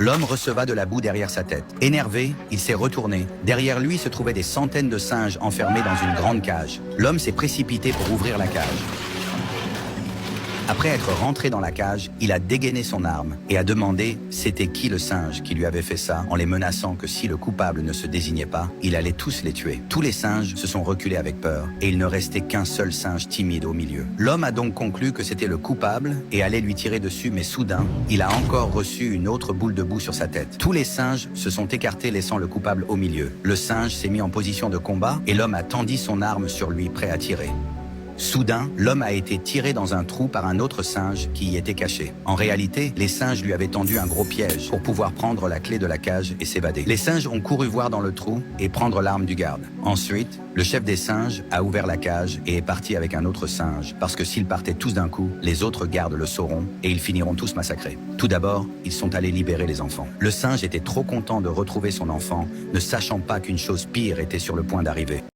L'homme receva de la boue derrière sa tête. Énervé, il s'est retourné. Derrière lui se trouvaient des centaines de singes enfermés dans une grande cage. L'homme s'est précipité pour ouvrir la cage. Après être rentré dans la cage, il a dégainé son arme et a demandé c'était qui le singe qui lui avait fait ça en les menaçant que si le coupable ne se désignait pas, il allait tous les tuer. Tous les singes se sont reculés avec peur et il ne restait qu'un seul singe timide au milieu. L'homme a donc conclu que c'était le coupable et allait lui tirer dessus, mais soudain, il a encore reçu une autre boule de boue sur sa tête. Tous les singes se sont écartés laissant le coupable au milieu. Le singe s'est mis en position de combat et l'homme a tendu son arme sur lui prêt à tirer. Soudain, l'homme a été tiré dans un trou par un autre singe qui y était caché. En réalité, les singes lui avaient tendu un gros piège pour pouvoir prendre la clé de la cage et s'évader. Les singes ont couru voir dans le trou et prendre l'arme du garde. Ensuite, le chef des singes a ouvert la cage et est parti avec un autre singe parce que s'ils partaient tous d'un coup, les autres gardes le sauront et ils finiront tous massacrés. Tout d'abord, ils sont allés libérer les enfants. Le singe était trop content de retrouver son enfant, ne sachant pas qu'une chose pire était sur le point d'arriver.